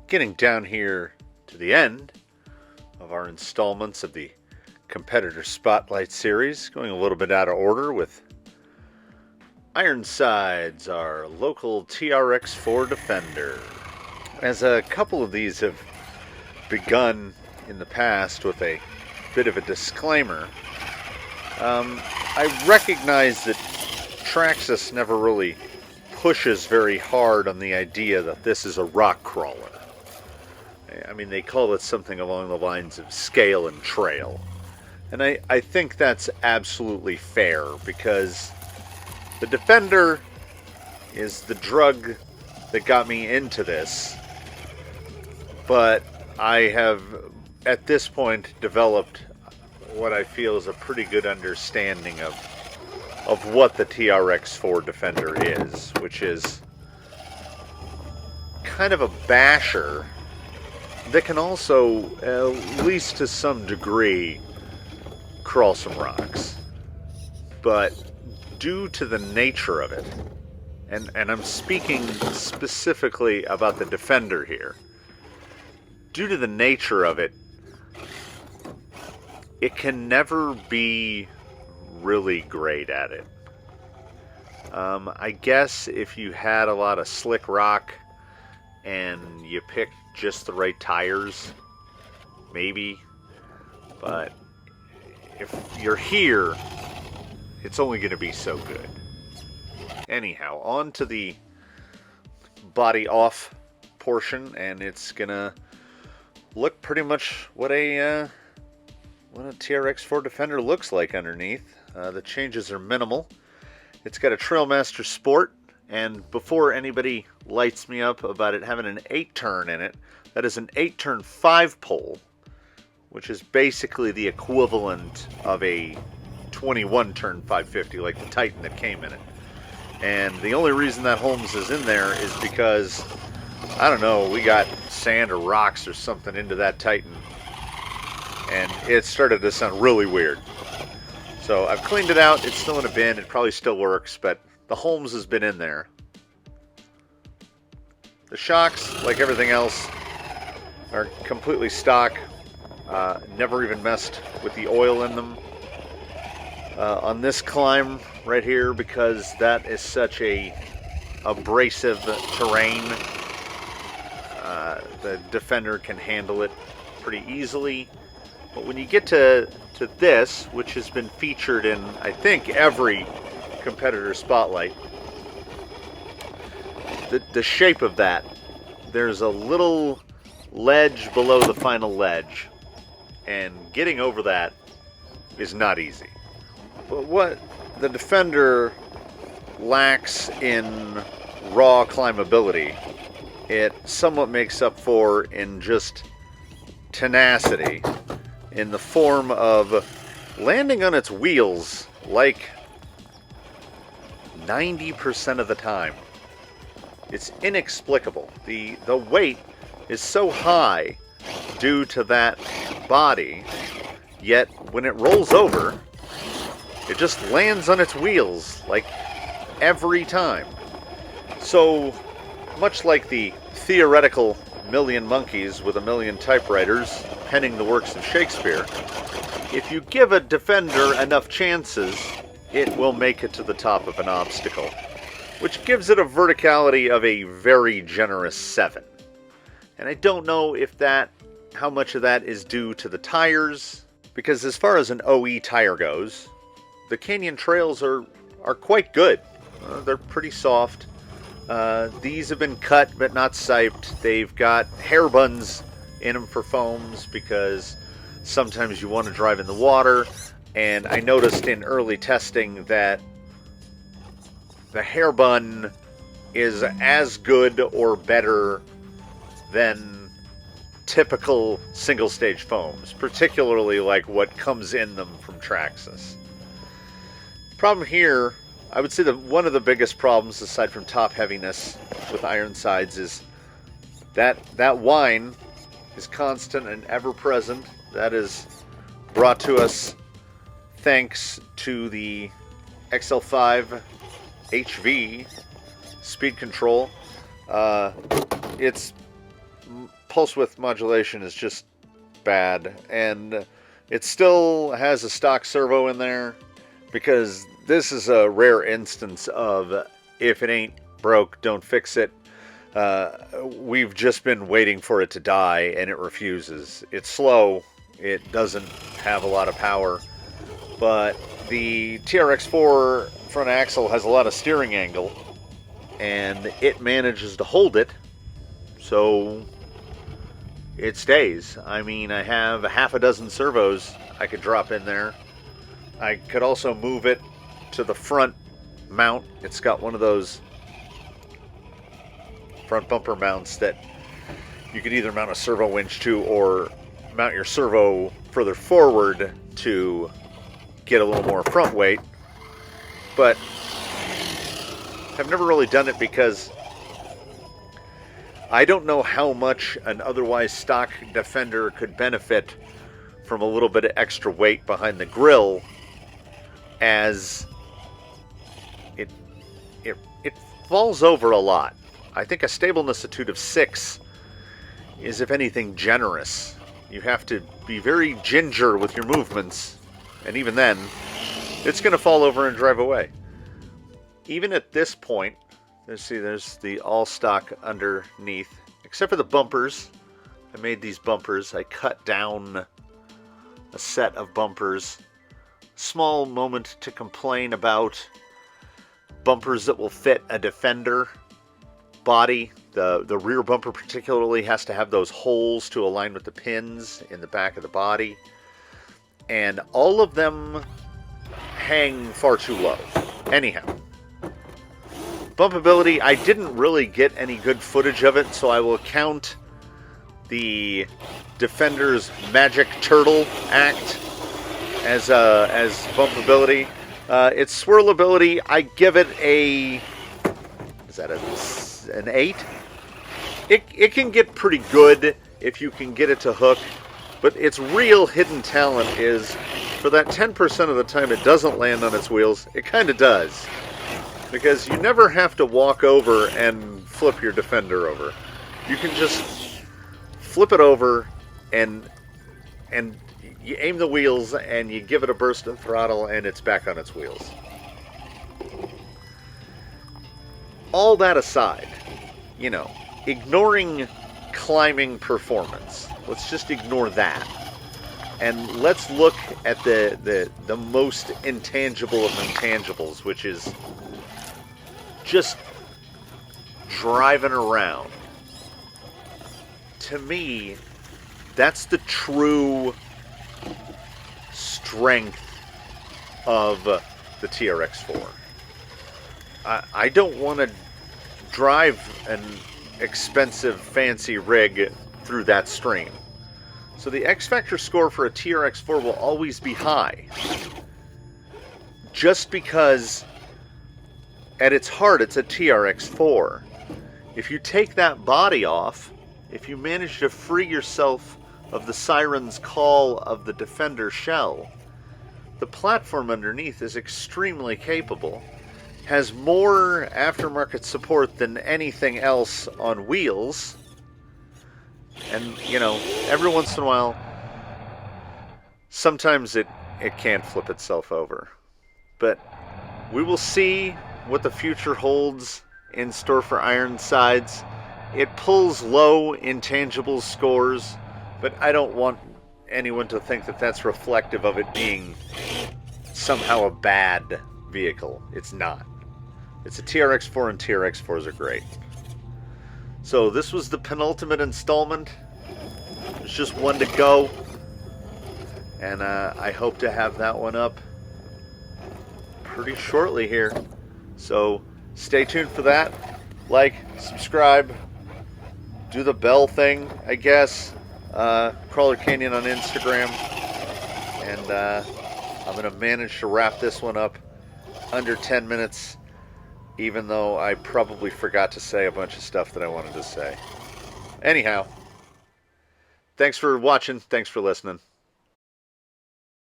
getting down here to the end of our installments of the Competitor Spotlight series, going a little bit out of order with Ironsides, our local TRX-4 Defender. As a couple of these have begun in the past with a bit of a disclaimer, I recognize that Traxxas never really pushes very hard on the idea that this is a rock crawler. I mean, they call it something along the lines of scale and trail. And I think that's absolutely fair, because the Defender is the drug that got me into this. But I have, at this point, developed what I feel is a pretty good understanding of what the TRX-4 Defender is, which is kind of a basher that can also, at least to some degree, crawl some rocks. But due to the nature of it, and I'm speaking specifically about the Defender here, due to the nature of it, it can never be really great at it. I guess if you had a lot of slick rock and you picked just the right tires, maybe. But if you're here, it's only going to be so good. Anyhow, on to the body off portion, and it's going to look pretty much what a TRX-4 Defender looks like underneath. The changes are minimal. It's got a Trailmaster Sport, and before anybody lights me up about it having an 8-turn in it, that is an 8-turn 5-pole, which is basically the equivalent of a 21-turn 550 like the Titan that came in it. And the only reason that Holmes is in there is because, I don't know, we got sand or rocks or something into that Titan, and it started to sound really weird. So I've cleaned it out. It's still in a bin. It probably still works, but the Holmes has been in there. The shocks, like everything else, are completely stock. Never even messed with the oil in them on this climb right here, because that is such a abrasive terrain. The Defender can handle it pretty easily. But when you get to this, which has been featured in, I think, every Competitor Spotlight, the shape of that, there's a little ledge below the final ledge, and getting over that is not easy. But what the Defender lacks in raw climbability, it somewhat makes up for in just tenacity, in the form of landing on its wheels like 90% of the time. It's inexplicable. The weight is so high due to that body, yet when it rolls over, it just lands on its wheels like every time. So much like the theoretical million monkeys with a million typewriters penning the works of Shakespeare, if you give a Defender enough chances, it will make it to the top of an obstacle, which gives it a verticality of a very generous 7. And I don't know if how much of that is due to the tires, because as far as an OE tire goes, the Canyon trails are quite good. They're pretty soft. These have been cut but not siped. They've got hair buns in them for foams, because sometimes you want to drive in the water, and I noticed in early testing that the hair bun is as good or better than typical single stage foams, particularly like what comes in them from Traxxas. Problem here, I would say that one of the biggest problems, aside from top heaviness with Ironsides, is that whine is constant and ever present. That is brought to us thanks to the XL5 HV speed control. It's pulse width modulation is just bad, and it still has a stock servo in there, because this is a rare instance of if it ain't broke, don't fix it. We've just been waiting for it to die, and it refuses. It's slow, it doesn't have a lot of power, but the TRX-4 front axle has a lot of steering angle, and it manages to hold it, so it stays. I mean, I have half a dozen servos I could drop in there. I could also move it to the front mount. It's got one of those front bumper mounts that you could either mount a servo winch to or mount your servo further forward to get a little more front weight. But I've never really done it because I don't know how much an otherwise stock Defender could benefit from a little bit of extra weight behind the grill, as it falls over a lot. I think a stableness-itude of 6 is, if anything, generous. You have to be very ginger with your movements, and even then, it's going to fall over and drive away. Even at this point, let's see, there's the all-stock underneath, except for the bumpers. I made these bumpers. I cut down a set of bumpers. Small moment to complain about bumpers that will fit a Defender body. The rear bumper particularly has to have those holes to align with the pins in the back of the body. And all of them hang far too low. Anyhow. Bumpability, I didn't really get any good footage of it, so I will count the Defender's Magic Turtle Act as bumpability. Its swirlability, I give it a... is that an 8? It can get pretty good if you can get it to hook, but its real hidden talent is, for that 10% of the time it doesn't land on its wheels, it kind of does. Because you never have to walk over and flip your Defender over. You can just flip it over and you aim the wheels and you give it a burst of throttle and it's back on its wheels. All that aside, you know, ignoring climbing performance, let's just ignore that. And let's look at the most intangible of intangibles, which is just driving around. To me, that's the true strength of the TRX-4. I don't want to drive an expensive, fancy rig through that stream. So the X-Factor score for a TRX-4 will always be high. Just because at its heart, it's a TRX-4. If you take that body off, if you manage to free yourself of the siren's call of the Defender shell, the platform underneath is extremely capable, has more aftermarket support than anything else on wheels, and, you know, every once in a while, sometimes it can't flip itself over. But we will see what the future holds in store for Ironsides. It pulls low intangible scores, but I don't want anyone to think that that's reflective of it being somehow a bad vehicle. It's not. It's a TRX-4, and TRX-4s are great. So this was the penultimate installment. There's just one to go, and I hope to have that one up pretty shortly here. So stay tuned for that. Like, subscribe, do the bell thing, I guess. Crawler Canyon on Instagram. And I'm going to manage to wrap this one up under 10 minutes, even though I probably forgot to say a bunch of stuff that I wanted to say. Anyhow, thanks for watching. Thanks for listening.